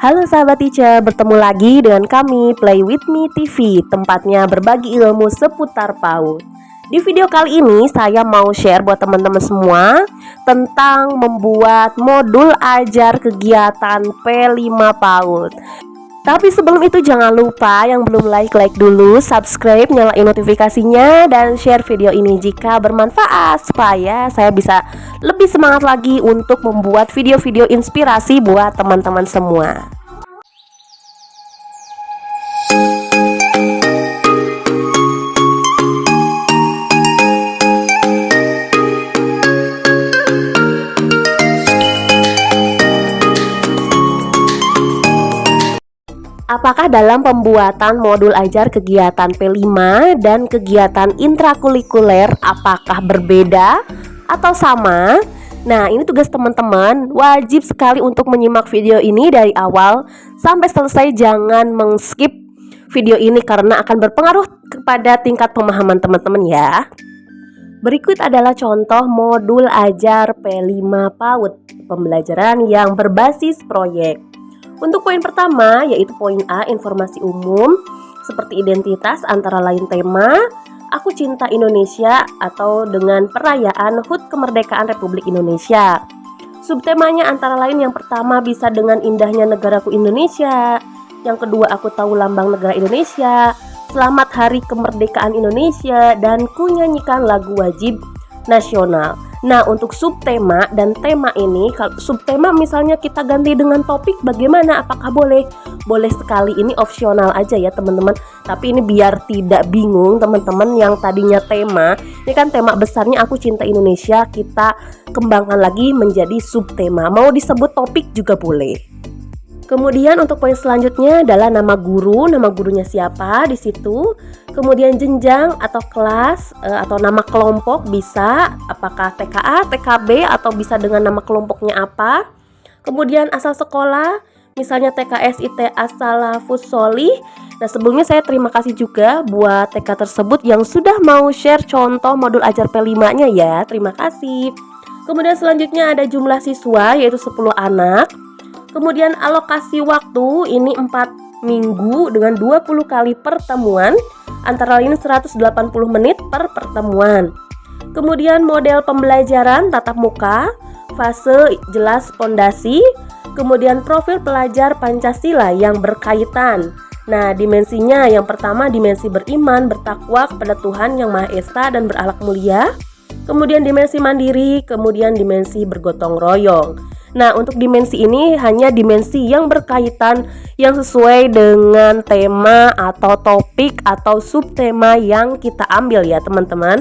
Halo sahabat teacher, bertemu lagi dengan kami Play With Me TV, tempatnya berbagi ilmu seputar PAUD. Di video kali ini saya mau share buat teman-teman semua tentang membuat modul ajar kegiatan P5 PAUD. Tapi sebelum itu jangan lupa yang belum like dulu, subscribe, nyalain notifikasinya, dan share video ini jika bermanfaat supaya saya bisa lebih semangat lagi untuk membuat video-video inspirasi buat teman-teman semua. Apakah dalam pembuatan modul ajar kegiatan P5 dan kegiatan intrakurikuler apakah berbeda atau sama? Nah, ini tugas teman-teman, wajib sekali untuk menyimak video ini dari awal sampai selesai, jangan meng-skip video ini karena akan berpengaruh kepada tingkat pemahaman teman-teman ya. Berikut adalah contoh modul ajar P5 PAUD, pembelajaran yang berbasis proyek. Untuk poin pertama yaitu poin A, informasi umum seperti identitas antara lain tema Aku Cinta Indonesia atau dengan perayaan HUT Kemerdekaan Republik Indonesia. Subtemanya antara lain yang pertama bisa dengan indahnya negaraku Indonesia, yang kedua aku tahu lambang negara Indonesia, selamat hari kemerdekaan Indonesia, dan ku nyanyikan lagu wajib nasional. Nah, untuk subtema dan tema ini, kalau subtema misalnya kita ganti dengan topik, bagaimana? Apakah boleh? Boleh sekali, ini opsional aja ya teman-teman. Tapi ini biar tidak bingung teman-teman yang tadinya tema, ini kan tema besarnya Aku Cinta Indonesia, kita kembangkan lagi menjadi subtema. Mau disebut topik juga boleh. Kemudian untuk poin selanjutnya adalah nama guru, nama gurunya siapa di situ. Kemudian jenjang atau kelas atau nama kelompok bisa, apakah TKA, TKB atau bisa dengan nama kelompoknya apa. Kemudian asal sekolah, misalnya TKS IT As-Salafus Sholih. Nah, sebelumnya saya terima kasih juga buat TK tersebut yang sudah mau share contoh modul ajar P5-nya ya. Terima kasih. Kemudian selanjutnya ada jumlah siswa yaitu 10 anak. Kemudian alokasi waktu ini 4 minggu dengan 20 kali pertemuan, antara lain 180 menit per pertemuan. Kemudian model pembelajaran tatap muka, fase jelas pondasi, kemudian profil pelajar Pancasila yang berkaitan. Nah, dimensinya yang pertama dimensi beriman, bertakwa kepada Tuhan Yang Maha Esa dan berakhlak mulia. Kemudian dimensi mandiri, kemudian dimensi bergotong royong. Nah, untuk dimensi ini hanya dimensi yang berkaitan yang sesuai dengan tema atau topik atau subtema yang kita ambil ya teman-teman.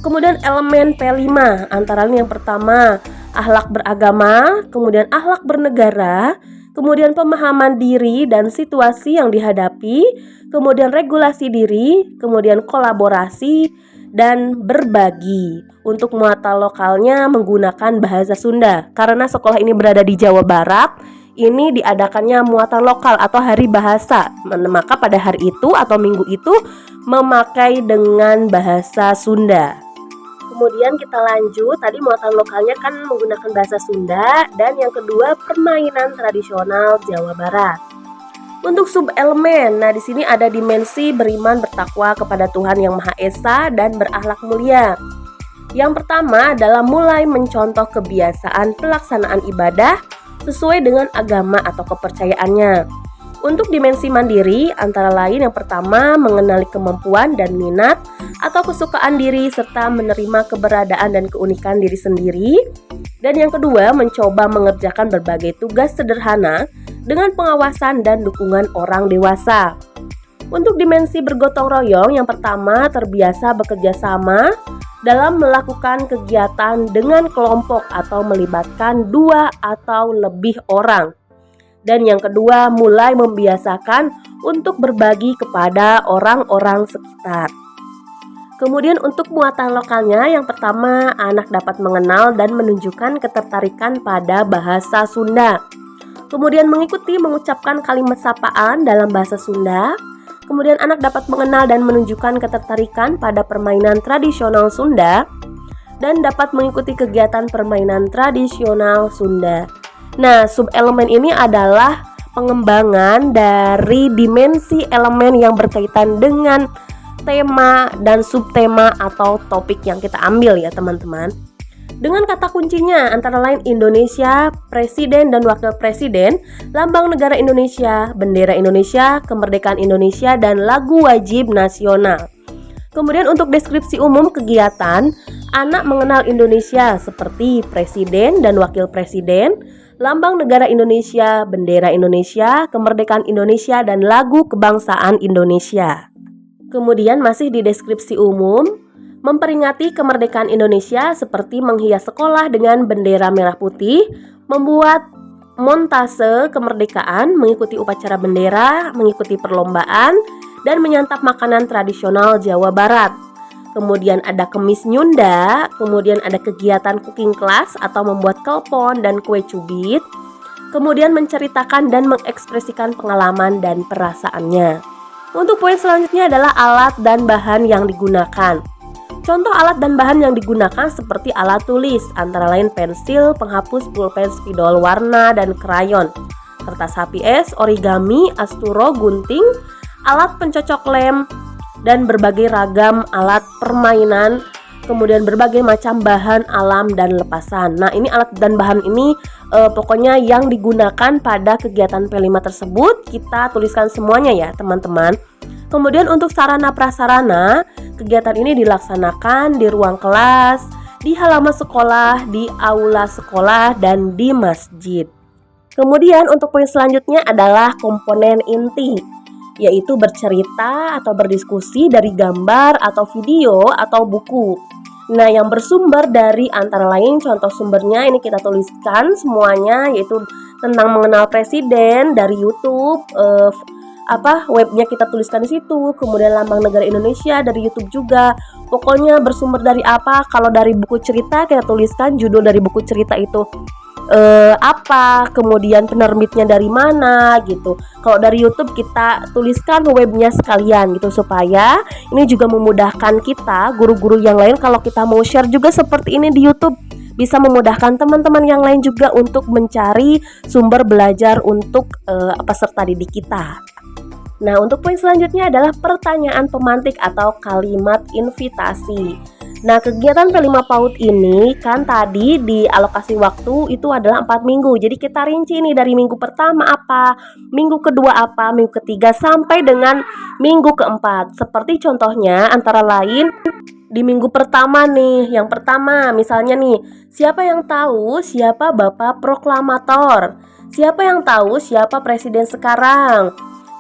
Kemudian elemen P5 antara lain yang pertama akhlak beragama, kemudian akhlak bernegara, kemudian pemahaman diri dan situasi yang dihadapi, kemudian regulasi diri, kemudian kolaborasi dan berbagi. Untuk muatan lokalnya menggunakan bahasa Sunda. Karena sekolah ini berada di Jawa Barat, ini diadakannya muatan lokal atau hari bahasa. Maka pada hari itu atau minggu itu memakai dengan bahasa Sunda. Kemudian kita lanjut, tadi muatan lokalnya kan menggunakan bahasa Sunda. Dan yang kedua permainan tradisional Jawa Barat. Untuk subelemen, nah di sini ada dimensi beriman bertakwa kepada Tuhan Yang Maha Esa dan berakhlak mulia. Yang pertama adalah mulai mencontoh kebiasaan pelaksanaan ibadah sesuai dengan agama atau kepercayaannya. Untuk dimensi mandiri, antara lain yang pertama mengenali kemampuan dan minat atau kesukaan diri serta menerima keberadaan dan keunikan diri sendiri. Dan yang kedua mencoba mengerjakan berbagai tugas sederhana dengan pengawasan dan dukungan orang dewasa. Untuk dimensi bergotong royong, yang pertama terbiasa bekerja sama dalam melakukan kegiatan dengan kelompok atau melibatkan 2 atau lebih orang. Dan yang kedua mulai membiasakan untuk berbagi kepada orang-orang sekitar. Kemudian untuk muatan lokalnya, yang pertama anak dapat mengenal dan menunjukkan ketertarikan pada bahasa Sunda. Kemudian mengikuti mengucapkan kalimat sapaan dalam bahasa Sunda. Kemudian anak dapat mengenal dan menunjukkan ketertarikan pada permainan tradisional Sunda dan dapat mengikuti kegiatan permainan tradisional Sunda. Nah, subelemen ini adalah pengembangan dari dimensi elemen yang berkaitan dengan tema dan subtema atau topik yang kita ambil ya teman-teman. Dengan kata kuncinya antara lain Indonesia, Presiden dan Wakil Presiden, Lambang Negara Indonesia, Bendera Indonesia, Kemerdekaan Indonesia, dan lagu wajib nasional. Kemudian untuk deskripsi umum kegiatan, anak mengenal Indonesia seperti Presiden dan Wakil Presiden, Lambang Negara Indonesia, Bendera Indonesia, Kemerdekaan Indonesia, dan lagu kebangsaan Indonesia. Kemudian masih di deskripsi umum, memperingati kemerdekaan Indonesia seperti menghias sekolah dengan bendera merah putih, membuat montase kemerdekaan, mengikuti upacara bendera, mengikuti perlombaan, dan menyantap makanan tradisional Jawa Barat. Kemudian ada kemis nyunda, kemudian ada kegiatan cooking class atau membuat kelpon dan kue cubit, kemudian menceritakan dan mengekspresikan pengalaman dan perasaannya. Untuk poin selanjutnya adalah alat dan bahan yang digunakan. Contoh alat dan bahan yang digunakan seperti alat tulis, antara lain pensil, penghapus, pulpen, spidol, warna, dan krayon, kertas HPS, origami, asturo, gunting, alat pencocok lem, dan berbagai ragam alat permainan, kemudian berbagai macam bahan alam dan lepasan. Nah, ini alat dan bahan ini pokoknya yang digunakan pada kegiatan P5 tersebut, kita tuliskan semuanya ya teman-teman. Kemudian untuk sarana prasarana, kegiatan ini dilaksanakan di ruang kelas, di halaman sekolah, di aula sekolah, dan di masjid. Kemudian untuk poin selanjutnya adalah komponen inti, yaitu bercerita atau berdiskusi dari gambar atau video atau buku. Nah, yang bersumber dari antara lain contoh sumbernya ini kita tuliskan semuanya, yaitu tentang mengenal presiden dari YouTube, webnya kita tuliskan di situ, kemudian Lambang Negara Indonesia dari YouTube juga. Pokoknya bersumber dari apa? Kalau dari buku cerita kita tuliskan judul dari buku cerita itu apa, kemudian penerbitnya dari mana gitu. Kalau dari YouTube kita tuliskan webnya sekalian gitu, supaya ini juga memudahkan kita guru-guru yang lain kalau kita mau share juga seperti ini di YouTube, bisa memudahkan teman-teman yang lain juga untuk mencari sumber belajar untuk peserta didik kita. Nah, untuk poin selanjutnya adalah pertanyaan pemantik atau kalimat invitasi. Nah, kegiatan P5 PAUD ini kan tadi di alokasi waktu itu adalah 4 minggu. Jadi kita rinci nih dari minggu pertama apa, minggu kedua apa, minggu ketiga sampai dengan minggu keempat. Seperti contohnya antara lain di minggu pertama nih, yang pertama misalnya nih, siapa yang tahu siapa Bapak Proklamator? Siapa yang tahu siapa Presiden sekarang?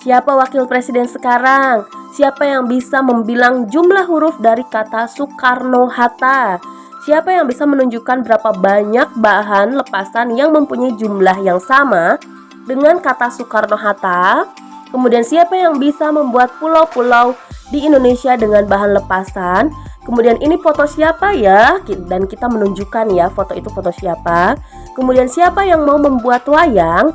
Siapa wakil presiden sekarang? Siapa yang bisa membilang jumlah huruf dari kata Soekarno-Hatta? Siapa yang bisa menunjukkan berapa banyak bahan lepasan yang mempunyai jumlah yang sama dengan kata Soekarno-Hatta? Kemudian siapa yang bisa membuat pulau-pulau di Indonesia dengan bahan lepasan? Kemudian ini foto siapa ya? Dan kita menunjukkan ya foto itu foto siapa. Kemudian siapa yang mau membuat wayang?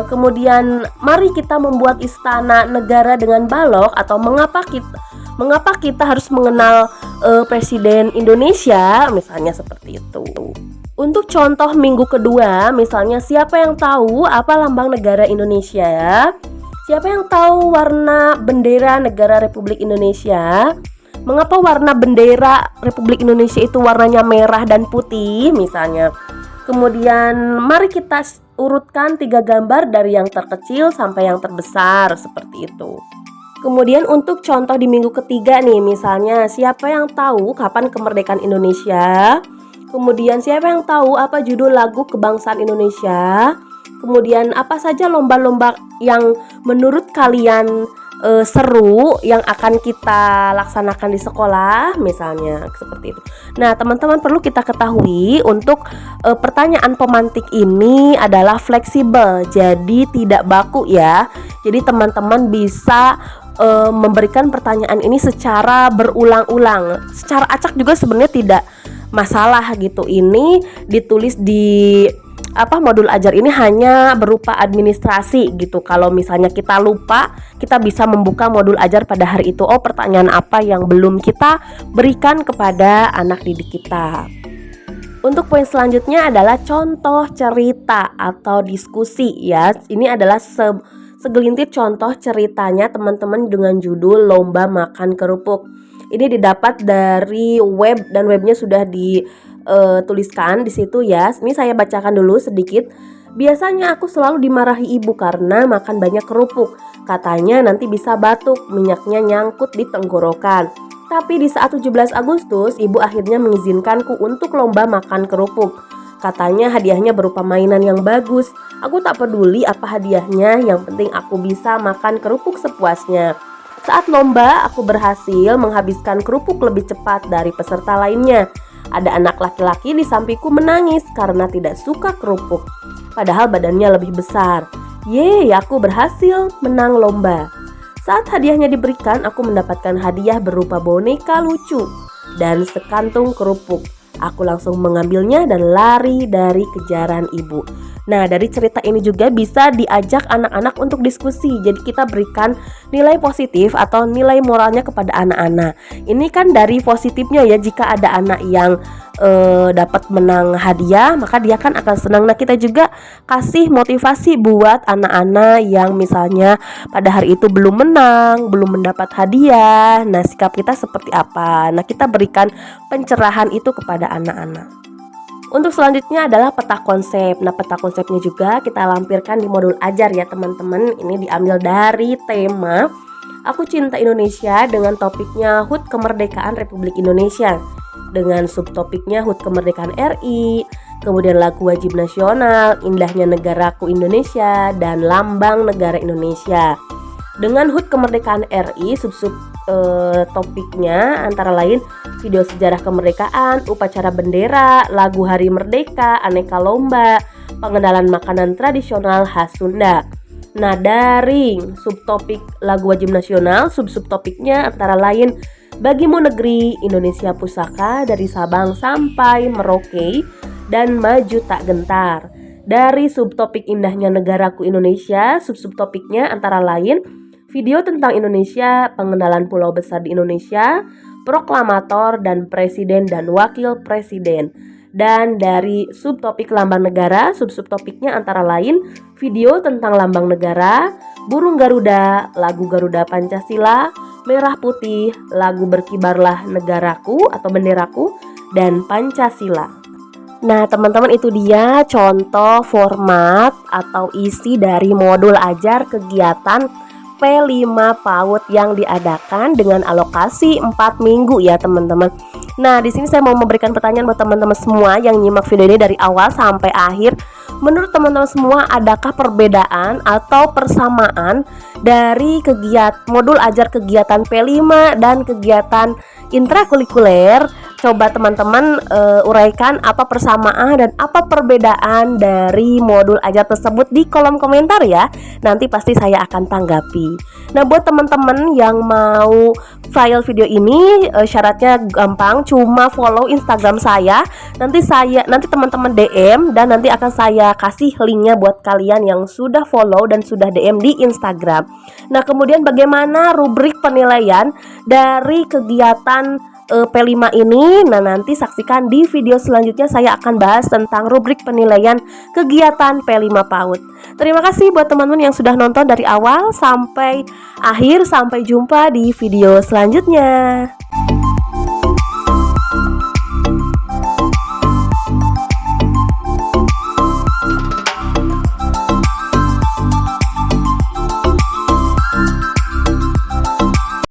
Kemudian mari kita membuat istana negara dengan balok, atau mengapa kita harus mengenal Presiden Indonesia, misalnya seperti itu. Untuk contoh minggu kedua, misalnya siapa yang tahu apa lambang negara Indonesia? Siapa yang tahu warna bendera negara Republik Indonesia? Mengapa warna bendera Republik Indonesia itu warnanya merah dan putih misalnya? Kemudian mari kita urutkan 3 gambar dari yang terkecil sampai yang terbesar seperti itu. Kemudian untuk contoh di minggu ketiga nih, misalnya siapa yang tahu kapan kemerdekaan Indonesia? Kemudian siapa yang tahu apa judul lagu kebangsaan Indonesia? Kemudian apa saja lomba-lomba yang menurut kalian seru yang akan kita laksanakan di sekolah, misalnya seperti itu. Nah, teman-teman perlu kita ketahui untuk pertanyaan pemantik ini adalah fleksibel, jadi tidak baku ya. Jadi teman-teman bisa memberikan pertanyaan ini secara berulang-ulang. Secara acak juga sebenarnya tidak masalah gitu. Ini ditulis di modul ajar ini hanya berupa administrasi gitu. Kalau misalnya kita lupa, kita bisa membuka modul ajar pada hari itu. Oh, pertanyaan apa yang belum kita berikan kepada anak didik kita. Untuk poin selanjutnya adalah contoh cerita atau diskusi ya. Ini adalah segelintir contoh ceritanya teman-teman dengan judul Lomba Makan Kerupuk. Ini didapat dari web dan webnya sudah dituliskan di situ ya. Ini saya bacakan dulu sedikit. Biasanya aku selalu dimarahi ibu karena makan banyak kerupuk. Katanya nanti bisa batuk, minyaknya nyangkut di tenggorokan. Tapi di saat 17 Agustus, ibu akhirnya mengizinkanku untuk lomba makan kerupuk. Katanya hadiahnya berupa mainan yang bagus. Aku tak peduli apa hadiahnya, yang penting aku bisa makan kerupuk sepuasnya. Saat lomba, aku berhasil menghabiskan kerupuk lebih cepat dari peserta lainnya. Ada anak laki-laki di sampingku menangis karena tidak suka kerupuk. Padahal badannya lebih besar. Yeay, aku berhasil menang lomba. Saat hadiahnya diberikan, aku mendapatkan hadiah berupa boneka lucu dan sekantung kerupuk. Aku langsung mengambilnya dan lari dari kejaran ibu. Nah, dari cerita ini juga bisa diajak anak-anak untuk diskusi. Jadi kita berikan nilai positif atau nilai moralnya kepada anak-anak. Ini kan dari positifnya ya, jika ada anak yang dapat menang hadiah, maka dia kan akan senang. Nah, kita juga kasih motivasi buat anak-anak yang misalnya pada hari itu belum menang, belum mendapat hadiah. Nah, sikap kita seperti apa? Nah, kita berikan pencerahan itu kepada anak-anak. Untuk selanjutnya adalah peta konsep. Nah, peta konsepnya juga kita lampirkan di modul ajar ya teman-teman. Ini diambil dari tema Aku Cinta Indonesia dengan topiknya HUT Kemerdekaan Republik Indonesia, dengan subtopiknya HUT Kemerdekaan RI, kemudian lagu wajib nasional, indahnya negaraku Indonesia, dan lambang negara Indonesia. Dengan HUT Kemerdekaan RI, topiknya antara lain video sejarah kemerdekaan, upacara bendera, lagu Hari Merdeka, aneka lomba, pengenalan makanan tradisional khas Sunda. Nah, dari subtopik lagu wajib nasional, subtopiknya antara lain Bagimu Negeri, Indonesia Pusaka dari Sabang sampai Merauke, dan Maju Tak Gentar. Dari subtopik indahnya negaraku Indonesia, subtopiknya antara lain video tentang Indonesia, pengenalan pulau besar di Indonesia, proklamator, dan presiden dan wakil presiden. Dan dari subtopik lambang negara, subtopiknya antara lain video tentang lambang negara, burung Garuda, lagu Garuda Pancasila, merah putih, lagu Berkibarlah Negaraku atau Benderaku, dan Pancasila. Nah, teman-teman, itu dia contoh format atau isi dari modul ajar kegiatan P5 PAUD yang diadakan dengan alokasi 4 minggu ya teman-teman. Nah, di sini saya mau memberikan pertanyaan buat teman-teman semua yang nyimak video ini dari awal sampai akhir. Menurut teman-teman semua, adakah perbedaan atau persamaan dari modul ajar kegiatan P5 dan kegiatan intrakurikuler? Coba teman-teman uraikan apa persamaan dan apa perbedaan dari modul ajar tersebut di kolom komentar ya. Nanti pasti saya akan tanggapi. Nah, buat teman-teman yang mau file video ini, syaratnya gampang, cuma follow Instagram saya. Nanti teman-teman DM dan nanti akan saya kasih linknya buat kalian yang sudah follow dan sudah DM di Instagram. Nah, kemudian bagaimana rubrik penilaian dari kegiatan P5 ini? Nah, nanti saksikan di video selanjutnya, saya akan bahas tentang rubrik penilaian kegiatan P5 PAUD. Terima kasih buat teman-teman yang sudah nonton dari awal sampai akhir. Sampai jumpa di video selanjutnya.